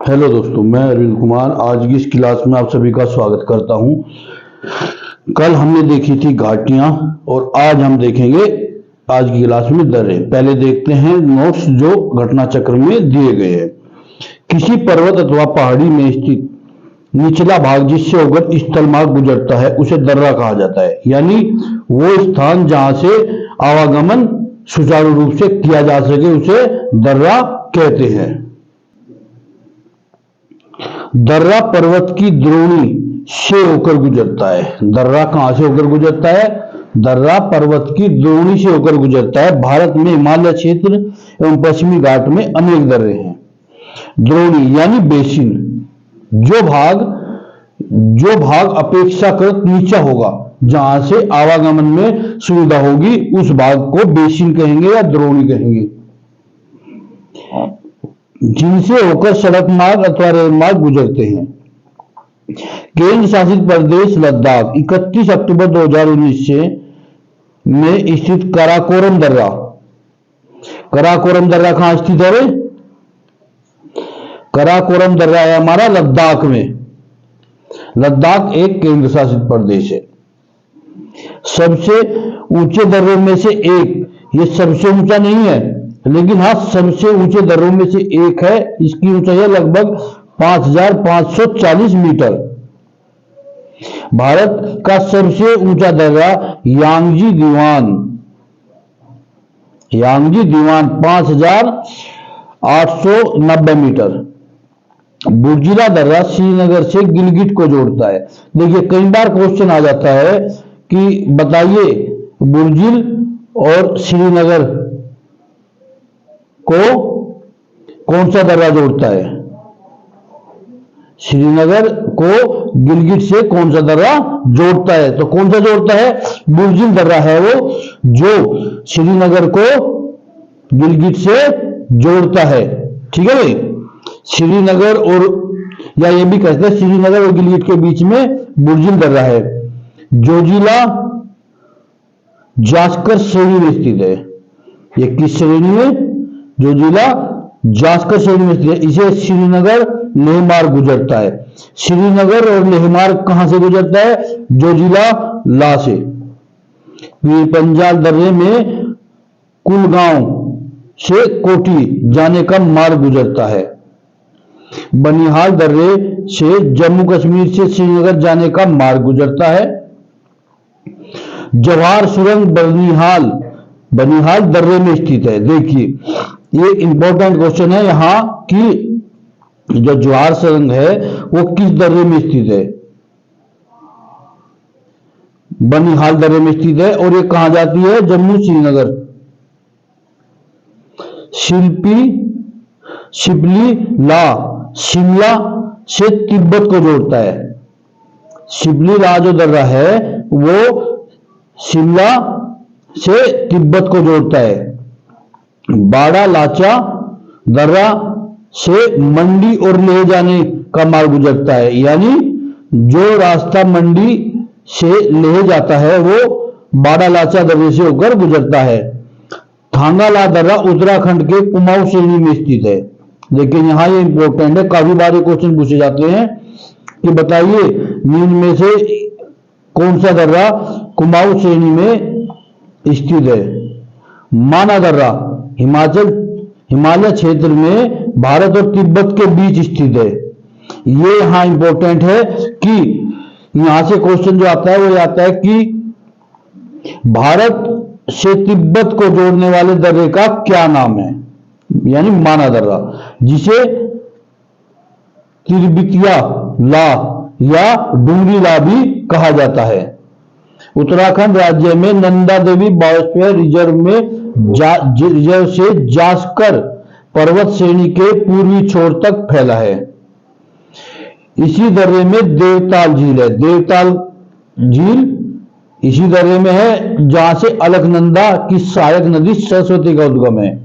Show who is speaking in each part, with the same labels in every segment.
Speaker 1: Hello दोस्तों, मैं अरविंद कुमार आज की इस क्लास में आप सभी का स्वागत करता हूं। कल हमने देखी थी घाटियां और आज हम देखेंगे आज की क्लास में दर्रे। पहले देखते हैं नोट्स जो घटना चक्र में दिए गए हैं। किसी पर्वत अथवा पहाड़ी में स्थित निचला भाग जिससे होकर स्थल मार्ग गुजरता है उसे दर्रा कहा जाता है। यानी वो स्थान जहां से आवागमन सुचारू रूप से किया जा सके उसे दर्रा कहते हैं। दर्रा पर्वत की द्रोणी से होकर गुजरता है। दर्रा कहां से होकर गुजरता है? दर्रा पर्वत की द्रोणी से होकर गुजरता है। भारत में हिमालय क्षेत्र एवं पश्चिमी घाट में अनेक दर्रे हैं। द्रोणी यानी बेसिन, जो भाग अपेक्षाकृत नीचा होगा, जहां से आवागमन में सुविधा होगी, उस भाग को बेसिन कहेंगे या द्रोणी कहेंगे। जिनसे होकर सड़क मार्ग अथवा रेल मार्ग गुजरते हैं। केंद्र शासित प्रदेश लद्दाख 31 अक्टूबर 2019 से में स्थित कराकोरम दर्रा। कराकोरम दर्रा कहां स्थित है? कराकोरम दर्रा है हमारा लद्दाख में। लद्दाख एक केंद्र शासित प्रदेश है। सबसे ऊंचे दर्रों में से एक, ये सबसे ऊंचा नहीं है लेकिन हाँ सबसे ऊंचे दर्रों में से एक है। इसकी ऊंचाई है लगभग 5540 मीटर। भारत का सबसे ऊंचा दर्रा यांगजी दीवान 5890 मीटर। बुर्जिला दर्रा श्रीनगर से गिलगित को जोड़ता है। देखिए कई बार क्वेश्चन आ जाता है कि बताइए बुर्जिल और श्रीनगर को कौन सा दर्रा जोड़ता है? श्रीनगर को गिलगित से कौन सा दर्रा जोड़ता है? तो कौन सा जोड़ता है? बुर्जिल दर्रा है वो जो श्रीनगर को गिलगित से जोड़ता है। ठीक है भाई, श्रीनगर और या ये भी कहते हैं श्रीनगर और गिलगित के बीच में बुर्जिल दर्रा है। जोजिला जास्कर श्रेणी में स्थित है। ये किस श्रेणी में? जोजिला जास्कर श्रेणी में स्थित है। इसे श्रीनगर लेह मार्ग गुजरता है। श्रीनगर और लेह मार्ग कहां से गुजरता है? जोजिला ला से। पीरपंजाल दर्रे में कुलगांव से कोटी जाने का मार्ग गुजरता है। बनिहाल दर्रे से जम्मू कश्मीर से श्रीनगर जाने का मार्ग गुजरता है। जवाहर सुरंग बनिहाल दर्रे में स्थित है। देखिए ये इंपॉर्टेंट क्वेश्चन है यहां कि जो जवाहर सुरंग है वो किस दर्रे में स्थित है? बनिहाल दर्रे में स्थित है और ये कहां जाती है? जम्मू श्रीनगर। शिपली ला शिमला से तिब्बत को जोड़ता है। शिपली ला जो दर्रा है वो शिमला से तिब्बत को जोड़ता है। बाड़ा लाचा दर्रा से मंडी और लेह जाने का मार्ग गुजरता है। यानी जो रास्ता मंडी से लेह जाता है वो बाड़ा लाचा दर्रे से होकर गुजरता है। थांगाला दर्रा उत्तराखंड के कुमाऊं श्रेणी में स्थित है। लेकिन यहां ये इंपॉर्टेंट है, काफी बार क्वेश्चन पूछे जाते हैं कि बताइए निम्न में से कौन सा दर्रा कुमाऊं श्रेणी में स्थित है? माना दर्रा हिमालय क्षेत्र में भारत और तिब्बत के बीच स्थित है। ये यहां इंपॉर्टेंट है कि यहां से क्वेश्चन जो आता है वो आता है कि भारत से तिब्बत को जोड़ने वाले दर्रे का क्या नाम है? यानी माना दर्रा, जिसे तिरबितिया ला या डूंगरी ला भी कहा जाता है। उत्तराखंड राज्य में नंदा देवी बायोस्फीयर रिजर्व से जास्कर पर्वत श्रेणी के पूर्वी छोर तक फैला है। इसी दर्रे में देवताल झील है। देवताल झील इसी दर्रे में है जहां से अलकनंदा की सहायक नदी सरस्वती का उद्गम है।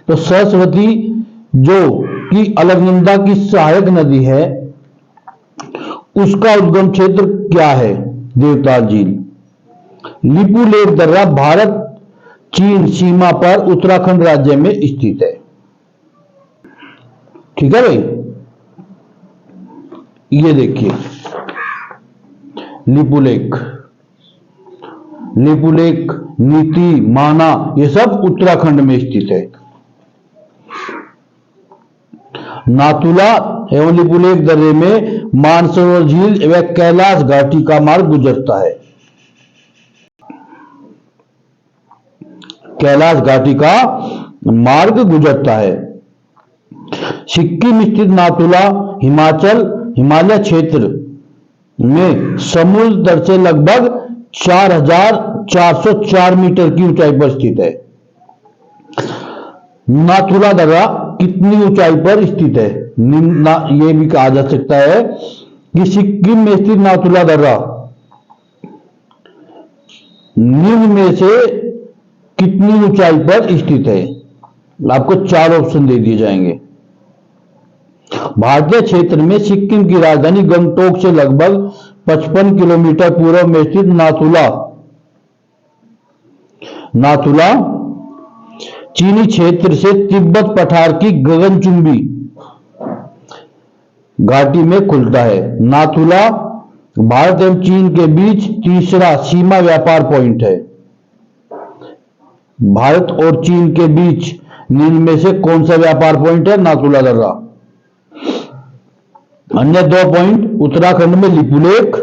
Speaker 1: तो सरस्वती जो कि अलकनंदा की सहायक नदी है उसका उद्गम क्षेत्र क्या है? देवताल झील। लिपुलेख दर्रा भारत चीन सीमा पर उत्तराखंड राज्य में स्थित है। ठीक है भाई। ये देखिए लिपुलेख, लिपुलेख, नीति, माना, ये सब उत्तराखंड में स्थित है। नाथुला एवं लिपुलेख दर्रे में मानसरोवर झील एवं कैलाश घाटी का मार्ग गुजरता है। कैलाश घाटी का मार्ग गुजरता है। सिक्किम स्थित नाथुला हिमालय क्षेत्र में समुद्र तल से लगभग 4,404 मीटर की ऊंचाई पर स्थित है। नाथुला दर्रा कितनी ऊंचाई पर स्थित है? ये भी कहा जा सकता है कि सिक्किम में स्थित नाथुला दर्रा निम्न में से कितनी ऊंचाई पर स्थित है? आपको 4 ऑप्शन दे दिए जाएंगे। भारतीय क्षेत्र में सिक्किम की राजधानी गंगटोक से लगभग 55 किलोमीटर पूर्व में स्थित नाथुला चीनी क्षेत्र से तिब्बत पठार की गगनचुंबी घाटी में खुलता है। नाथुला भारत एवं चीन के बीच तीसरा सीमा व्यापार पॉइंट है। भारत और चीन के बीच निम्न में से कौन सा व्यापार पॉइंट है? नाथुला दर्रा। अन्य 2 पॉइंट, उत्तराखंड में लिपुलेख,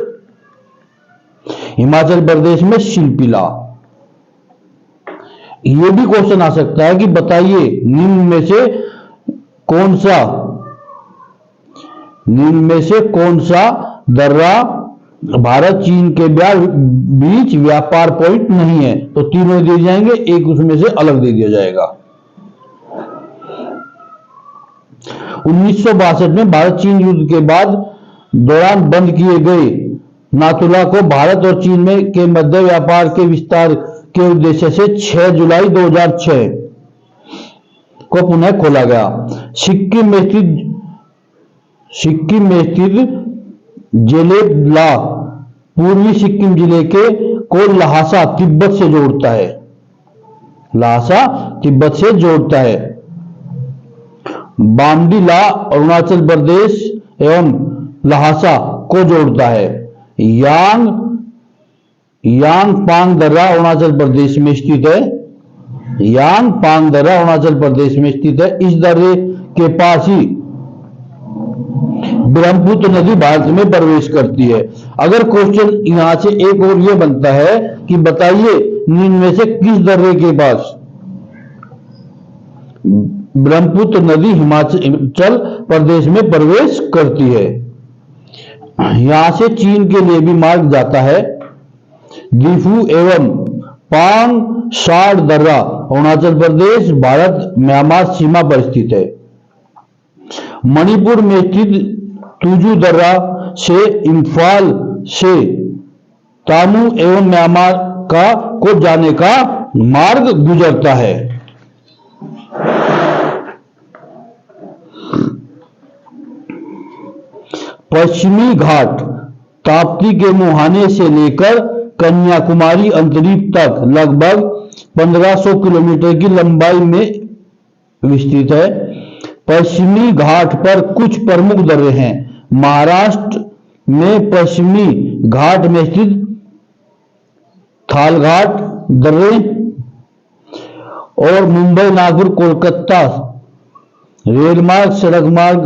Speaker 1: हिमाचल प्रदेश में शिल्पिला। यह भी क्वेश्चन आ सकता है कि बताइए निम्न में से कौन सा दर्रा भारत चीन के बीच व्यापार पॉइंट नहीं है? तो तीनों दिए जाएंगे, एक उसमें से अलग दे दिया जाएगा। 1962 में भारत चीन युद्ध के दौरान बंद किए गए नाथुला को भारत और चीन के मध्य व्यापार के विस्तार के उद्देश्य से 6 जुलाई 2006 को पुनः खोला गया। सिक्किम में स्थित जेलेबला पूर्वी सिक्किम जिले को लहासा तिब्बत से जोड़ता है। बामडीला अरुणाचल प्रदेश एवं लहासा को जोड़ता है। यांगपांग दर्रा अरुणाचल प्रदेश में स्थित है। इस दर्रे के पास ही ब्रह्मपुत्र नदी भारत में प्रवेश करती है। अगर क्वेश्चन यहां से एक और यह बनता है कि बताइए निम्न में से किस दर्रे के पास ब्रह्मपुत्र नदी हिमाचल प्रदेश में प्रवेश करती है? यहां से चीन के लिए भी मार्ग जाता है। दीफू एवं पांग साड़ दर्रा अरुणाचल प्रदेश भारत म्यांमार सीमा पर स्थित है। मणिपुर में स्थित तुजू दर्रा से इंफाल से तामू एवं म्यांमार को जाने का मार्ग गुजरता है। पश्चिमी घाट ताप्ती के मुहाने से लेकर कन्याकुमारी अंतरीप तक लगभग 1500 किलोमीटर की लंबाई में विस्तृत है। पश्चिमी घाट पर कुछ प्रमुख दर्रे हैं। महाराष्ट्र में पश्चिमी घाट में स्थित थालघाट दर्रे और मुंबई, नागपुर, कोलकाता रेलमार्ग, सड़क मार्ग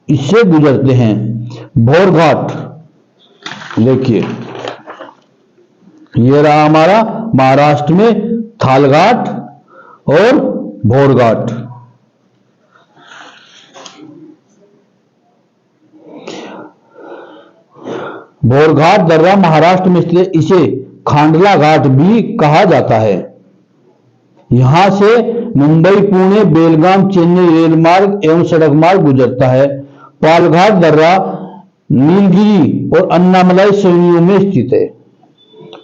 Speaker 1: इससे गुजरते हैं। भोरघाट देखिए, ये रहा हमारा महाराष्ट्र में थालघाट और भोरघाट। भोरघाट दर्रा महाराष्ट्र में स्थित, इसे खांडला घाट भी कहा जाता है। यहां से मुंबई, पुणे, बेलगाम, चेन्नई रेल मार्ग एवं सड़क मार्ग गुजरता है। पालघाट दर्रा नीलगिरी और अन्नामलाई श्रेणियों में स्थित है।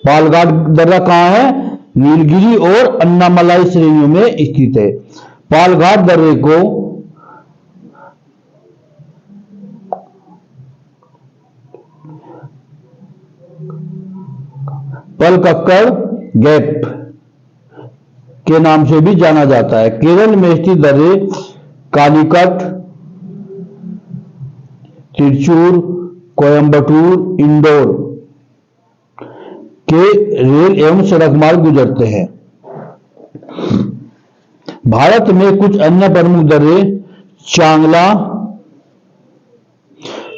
Speaker 1: पालघाट दर्रा कहां है? नीलगिरी और अन्नामलाई श्रेणियों में स्थित है। पालघाट दर्रे को पलक्कड़ गैप के नाम से भी जाना जाता है। केरल में स्थित दर्रे कालीकट, तिरचूर, कोयंबटूर, इंदौर के रेल एवं सड़क मार्ग गुजरते हैं। भारत में कुछ अन्य प्रमुख दर्रे चांगला,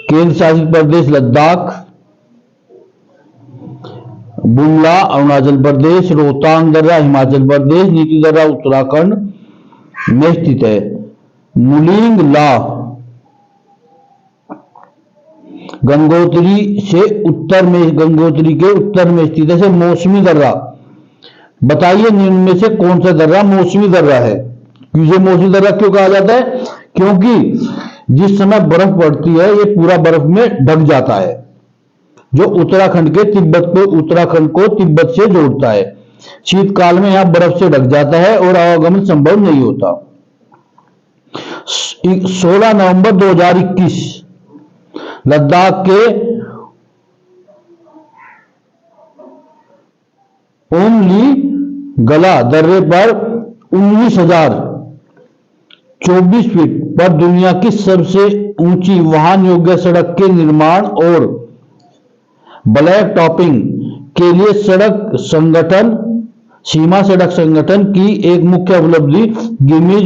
Speaker 1: केंद्र शासित प्रदेश लद्दाख, बुमला अरुणाचल प्रदेश, रोहतांग दर्रा हिमाचल प्रदेश, नीति दर्रा उत्तराखंड में स्थित है। मुलिंग ला गंगोत्री से उत्तर में, गंगोत्री के उत्तर में स्थित है। मौसमी दर्रा, बताइए निम्न में से कौन सा दर्रा मौसमी दर्रा है? इसे मौसमी दर्रा क्यों कहा जाता है? क्योंकि जिस समय बर्फ पड़ती है ये पूरा बर्फ में ढक जाता है, जो उत्तराखंड को तिब्बत से जोड़ता है। शीतकाल में यहां बर्फ से ढक जाता है और आवागमन संभव नहीं होता। 16 नवंबर 2021 लद्दाख के ओमली गला दर्रे पर 19,024 फीट पर दुनिया की सबसे ऊंची वाहन योग्य सड़क के निर्माण और ब्लैक टॉपिंग के लिए सीमा सड़क संगठन की एक मुख्य उपलब्धि गिनीज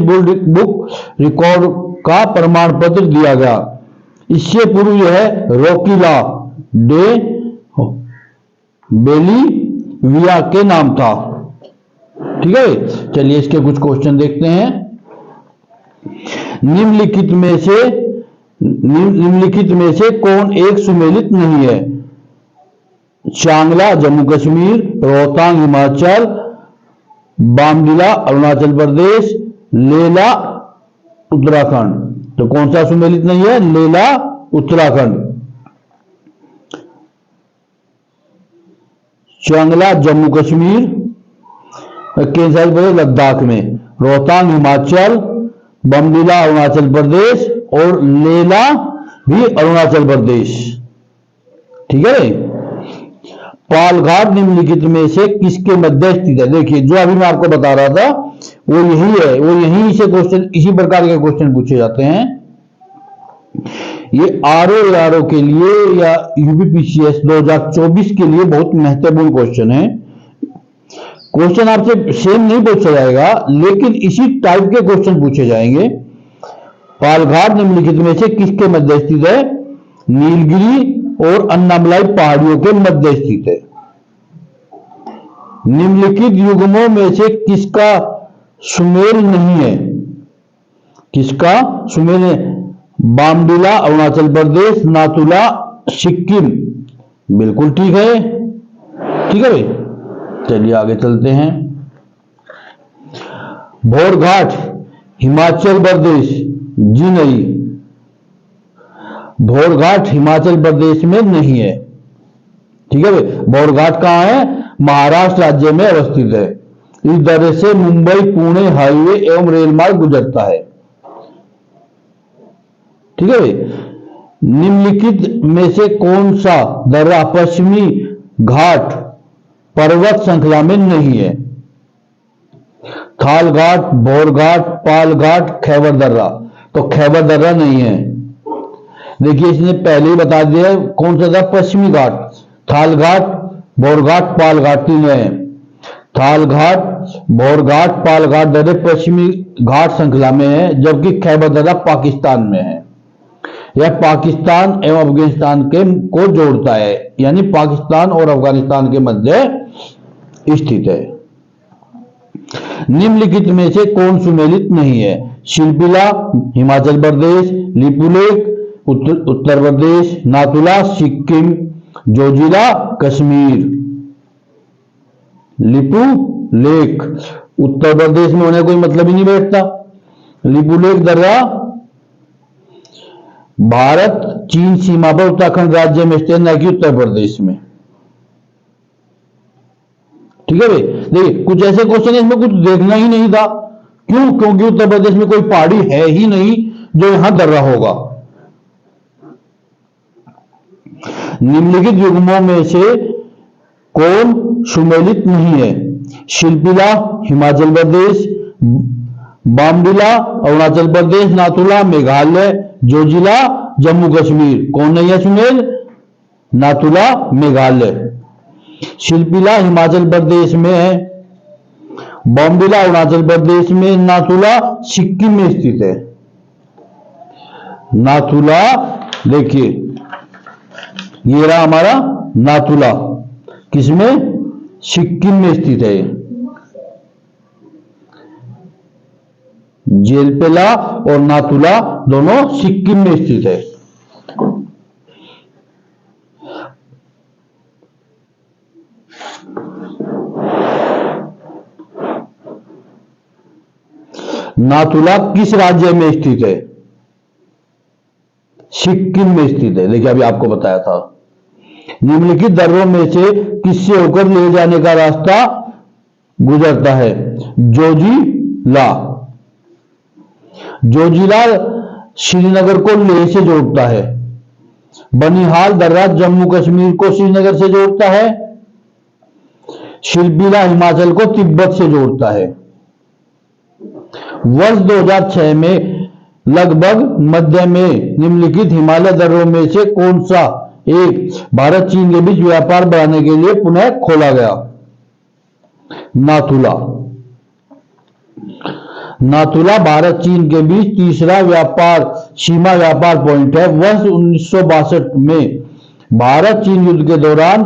Speaker 1: बुक रिकॉर्ड का प्रमाण पत्र दिया गया। इससे पूर्व यह रोकिला डे बेलीविया के नाम था। ठीक है, चलिए इसके कुछ क्वेश्चन देखते हैं। निम्नलिखित में से कौन एक सुमेलित नहीं है? चांगला जम्मू कश्मीर, रोहतांग हिमाचल, बामडिला अरुणाचल प्रदेश, लेला उत्तराखंड। तो कौन सा सुमेलित नहीं है? लेला उत्तराखंड। चांगला जम्मू कश्मीर, केंद्र शासित प्रदेश लद्दाख में, रोहतांग हिमाचल, बमडिला अरुणाचल प्रदेश और लेला भी अरुणाचल प्रदेश। ठीक है। पालघाट निम्नलिखित में से किसके मध्य स्थित है? देखिए जो अभी मैं आपको बता रहा था वो यही है, वो यहीं से क्वेश्चन, इसी प्रकार के क्वेश्चन पूछे जाते हैं। ये आरओ के लिए या यूपीपीसीएस 2024 के लिए बहुत महत्वपूर्ण क्वेश्चन है। क्वेश्चन आपसे सेम नहीं पूछा जाएगा, लेकिन इसी टाइप के क्वेश्चन पूछे जाएंगे। पालघाट निम्नलिखित में से किसके मध्य स्थित है? नीलगिरी और अन्नामलाई पहाड़ियों के मध्य स्थित है। निम्नलिखित युग्मों में से किसका सुमेल नहीं है? किसका सुमेल है? बामडिला अरुणाचल प्रदेश, नाथुला सिक्किम। बिल्कुल ठीक है। ठीक है भाई, चलिए आगे चलते हैं। भोरघाट हिमाचल प्रदेश, जी नहीं, भोरघाट हिमाचल प्रदेश में नहीं है। ठीक है भाई, भोरघाट कहां है? महाराष्ट्र राज्य में अवस्थित है। इस दर्रे से मुंबई पुणे हाईवे एवं रेल मार्ग गुजरता है। ठीक है भाई। निम्नलिखित में से कौन सा दर्रा पश्चिमी घाट पर्वत श्रृंखला में नहीं है? थालघाट, भोरघाट, पालघाट, खैबर दर्रा। तो खैबर दर्रा नहीं है। देखिए इसने पहले ही बता दिया कौन सा था, पश्चिमी घाट। थालघाट, भोरघाट, पालघाट तीन है। थालघाट, भोरघाट, पालघाट दर्रे पश्चिमी घाट श्रृंखला में है, जबकि खैबर दर्रा पाकिस्तान में है। यह पाकिस्तान एवं अफगानिस्तान के को जोड़ता है, यानी पाकिस्तान और अफगानिस्तान के मध्य स्थित है। निम्नलिखित में से कौन सुमेलित नहीं है? शिल्पिला हिमाचल प्रदेश, लिपुलेख उत्तर प्रदेश, नाथुला सिक्किम, जोजिला कश्मीर। लिपु लेक उत्तर प्रदेश में होने कोई मतलब ही नहीं बैठता। लिपुलेख दर्रा भारत चीन सीमा पर उत्तराखंड राज्य में स्थित, न कि उत्तर प्रदेश में। ठीक है भाई। देखिए कुछ ऐसे क्वेश्चन इसमें कुछ देखना ही नहीं था। क्यों? क्योंकि उत्तर प्रदेश में कोई पहाड़ी है ही नहीं जो यहां दर्रा होगा। निम्नलिखित युग्मों में से कौन सुमेलित नहीं है? शिल्पिला हिमाचल प्रदेश, बामडिला अरुणाचल प्रदेश, नाथुला मेघालय, जोजिला जम्मू कश्मीर। कौन नहीं है सुमेल? नाथुला मेघालय। शिल्पिला हिमाचल प्रदेश में है। बॉम्बिला अरुणाचल प्रदेश में। नाथुला सिक्किम में स्थित है। नाथुला देखिए ये रहा हमारा नाथुला, किसमें? सिक्किम में स्थित है। जेलपेला और नाथुला दोनों सिक्किम में स्थित है। नाथुला किस राज्य में स्थित है? सिक्किम में स्थित है। देखिए अभी आपको बताया था। निम्नलिखित दर्रों में से किससे होकर ले जाने का रास्ता गुजरता है? जोजिला। जोजिला श्रीनगर को लेह से जोड़ता है। बनिहाल दर्रा जम्मू कश्मीर को श्रीनगर से जोड़ता है। शिल्पिला हिमाचल को तिब्बत से जोड़ता है। वर्ष 2006 में लगभग मध्य में निम्नलिखित हिमालय दर्रों में से कौन सा एक भारत चीन के बीच व्यापार बढ़ाने के लिए पुनः खोला गया? नाथुला। नाथुला भारत चीन के बीच तीसरा सीमा व्यापार पॉइंट है। वर्ष 1962 में भारत चीन युद्ध के दौरान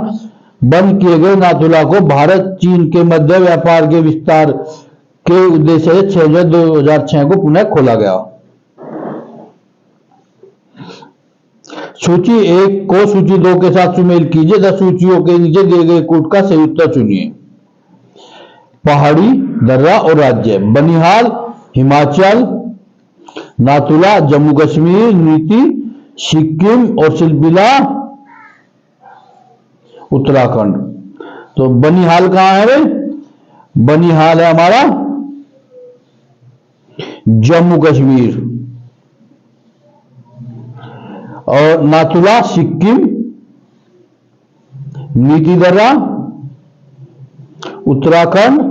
Speaker 1: बंद किए गए नाथुला को भारत चीन के मध्य व्यापार के विस्तार के उद्देश्य से 6 जुलाई 2006 को पुनः खोला गया। सूची 1 को सूची 2 के साथ सुमेल कीजिए तथा सूचियों के नीचे दिए गए कूट का सही उत्तर चुनिए। पहाड़ी दर्रा और राज्य। बनिहाल हिमाचल, नाथुला जम्मू कश्मीर, नीति सिक्किम और शिल्पिला उत्तराखंड। तो बनिहाल कहां है रे? बनिहाल है हमारा जम्मू कश्मीर और नाथुला सिक्किम, नीति दर्रा उत्तराखंड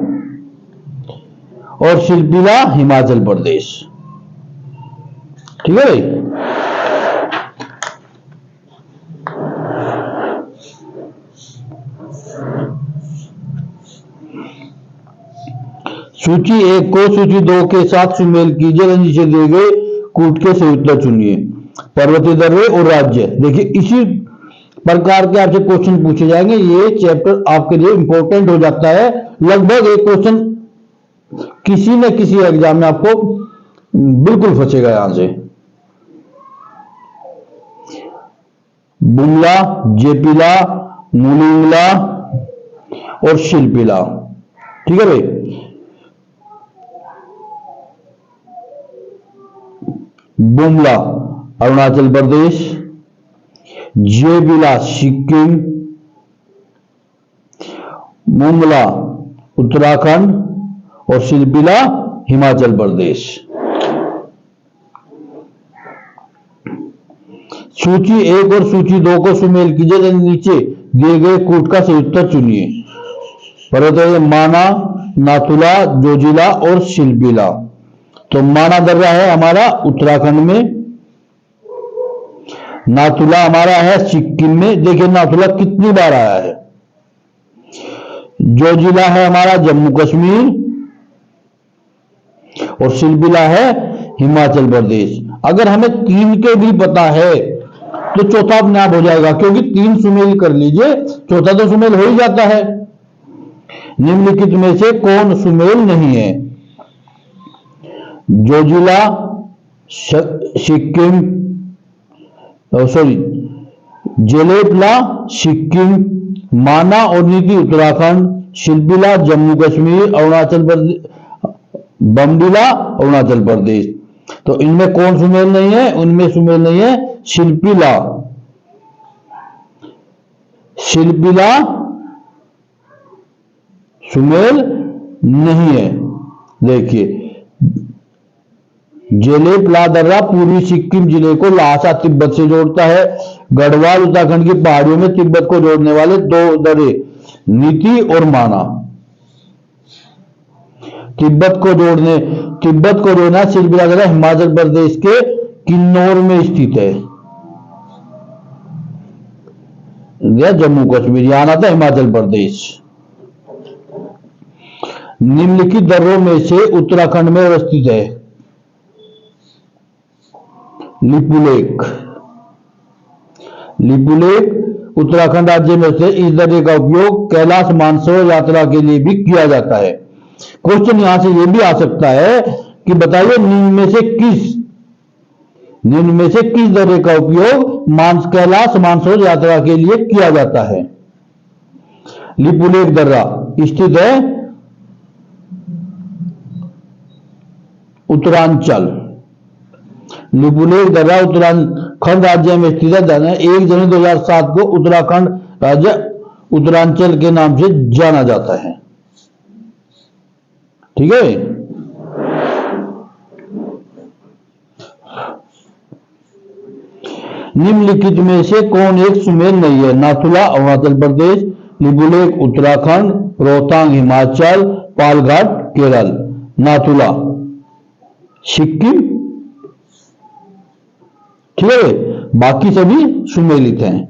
Speaker 1: और शिल्पिला हिमाचल प्रदेश। ठीक है भाई। सूची 1 को सूची 2 के साथ सुमेल कीजिए और नीचे दिए गए कूट के सही उत्तर चुनिए। पर्वतीय दर्रे और राज्य। देखिए इसी प्रकार के आपसे क्वेश्चन पूछे जाएंगे। ये चैप्टर आपके लिए इंपॉर्टेंट हो जाता है। लगभग एक क्वेश्चन किसी न किसी एग्जाम में आपको बिल्कुल फंसेगा यहां से। बुमला, जेपिला, मुलिंगला और शिल्पिला। ठीक है भाई। बुमला अरुणाचल प्रदेश, जेबिला सिक्किम, मुंगला उत्तराखंड और शिल्पिला हिमाचल प्रदेश। सूची 1 और सूची 2 को सुमेल कीजिए, नीचे दिए गए कूट का सही उत्तर चुनिए। पर्वतीय माना, नाथुला, जोजिला और शिल्पिला। तो माना दर्रा है हमारा उत्तराखंड में, नाथुला हमारा है सिक्किम में। देखिए नाथुला कितनी बार आया है। जोजिला है हमारा जम्मू कश्मीर और शिल्पिला है हिमाचल प्रदेश। अगर हमें 3 के भी पता है तो चौथा अपने आप हो जाएगा, क्योंकि 3 सुमेल कर लीजिए, चौथा तो सुमेल हो ही जाता है। निम्नलिखित में से कौन सुमेल नहीं है? जोजिला सिक्किम, जेलेपला सिक्किम, माना और नीति उत्तराखंड, शिल्पिला जम्मू कश्मीर, अरुणाचल प्रदेश, बमडिला अरुणाचल प्रदेश। तो इनमें कौन सुमेल नहीं है? उनमें सुमेल नहीं है शिल्पिला। शिल्पिला सुमेल नहीं है। देखिए जेलेपला दर्रा पूर्वी सिक्किम जिले को लासा तिब्बत से जोड़ता है। गढ़वाल उत्तराखंड की पहाड़ियों में तिब्बत को जोड़ने वाले 2 दर्रे नीति और माना। तिब्बत को जोड़ना शिल्पिला दर्रा हिमाचल प्रदेश के किन्नौर में स्थित है। या जम्मू कश्मीर, यहां आना था हिमाचल प्रदेश। निम्नलिखित दर्रों में से उत्तराखंड में अवस्थित है। लिपुलेख। लिपुलेख उत्तराखंड राज्य में से इस दर्रे का उपयोग कैलाश मानसरोवर यात्रा के लिए भी किया जाता है। क्वेश्चन यहां से यह भी आ सकता है कि बताइए निम्न में से किस दर्रे का उपयोग कैलाश मानसरोवर यात्रा के लिए किया जाता है। लिपुलेख दर्रा स्थित है उत्तरांचल। लिपुलेख दर्रा उत्तराखंड राज्य में स्थित है। 1 जनवरी 2007 को उत्तराखंड राज्य उत्तरांचल के नाम से जाना जाता है। ठीक है। निम्नलिखित में से कौन एक सुमेर नहीं है। नाथुला अरुणाचल प्रदेश, लिपुलेख उत्तराखंड, रोहतांग हिमाचल, पालघाट केरल। नाथुला सिक्किम। ठीक है, बाकी सभी सुमेलित हैं।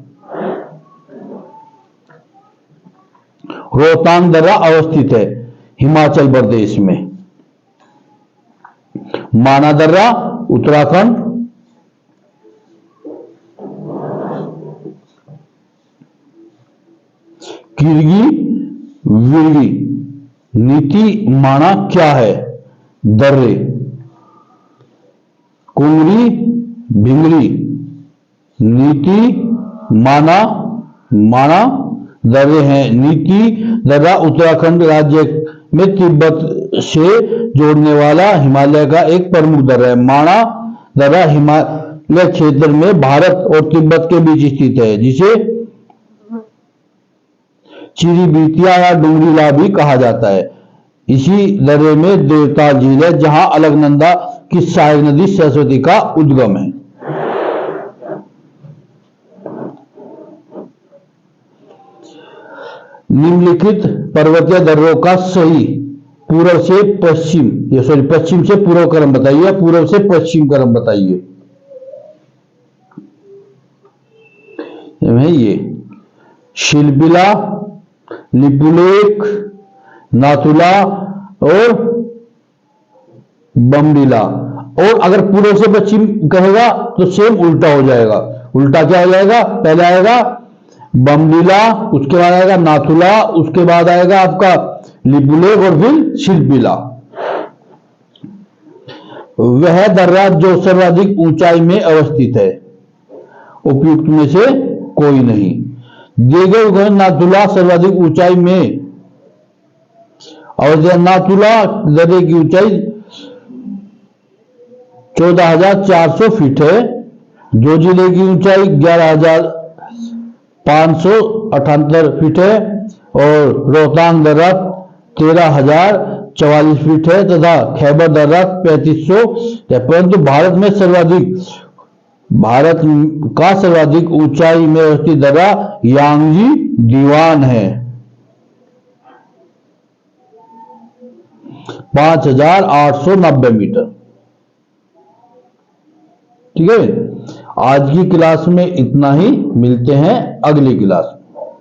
Speaker 1: रोहतांग दर्रा अवस्थित है हिमाचल प्रदेश में। माना दर्रा उत्तराखंड। किरगी विरगी नीति माना क्या है। दर्रे। कुंगरी भिंगरी नीति माना दर्रे हैं। नीति दर्रा उत्तराखंड राज्य में तिब्बत से जोड़ने वाला हिमालय का एक प्रमुख दर्रा है। माना दर्रा हिमालय क्षेत्र में भारत और तिब्बत के बीच स्थित है, जिसे चिरीबितिया या डुंगरीला भी कहा जाता है। इसी दर्रे में देवताल झील है, जहां अलकनंदा की सहायक नदी सरस्वती का उद्गम है। निम्नलिखित पर्वतीय दर्रों का सही पूर्व से पश्चिम पश्चिम से पूर्व क्रम बताइए, पूर्व से पश्चिम क्रम बताइए। ये शिल्पिला, लिपुलेख, नाथुला और बमडिला। और अगर पूर्व से पश्चिम कहेगा तो सेम उल्टा हो जाएगा। उल्टा क्या हो जाएगा, पहले आएगा बमडिला, उसके बाद आएगा नाथुला, उसके बाद आएगा आपका लिपुलेख और फिर शिल्पिला। वह दर्रा जो सर्वाधिक ऊंचाई में अवस्थित है, उपयुक्त में से कोई नहीं। दिए नाथुला सर्वाधिक ऊंचाई में और नाथुला दर्रे की ऊंचाई 14,400 फीट है। जो जिले की ऊंचाई 11,578 फीट है और रोहतांग दर्रा 13,044 फीट है तथा खैबर दर्रा 3,500 है। परंतु भारत का सर्वाधिक ऊंचाई में अवस्थित दर्रा यांगजी दीवान है, 5,890 मीटर। ठीक है, आज की क्लास में इतना ही। मिलते हैं अगली क्लास में।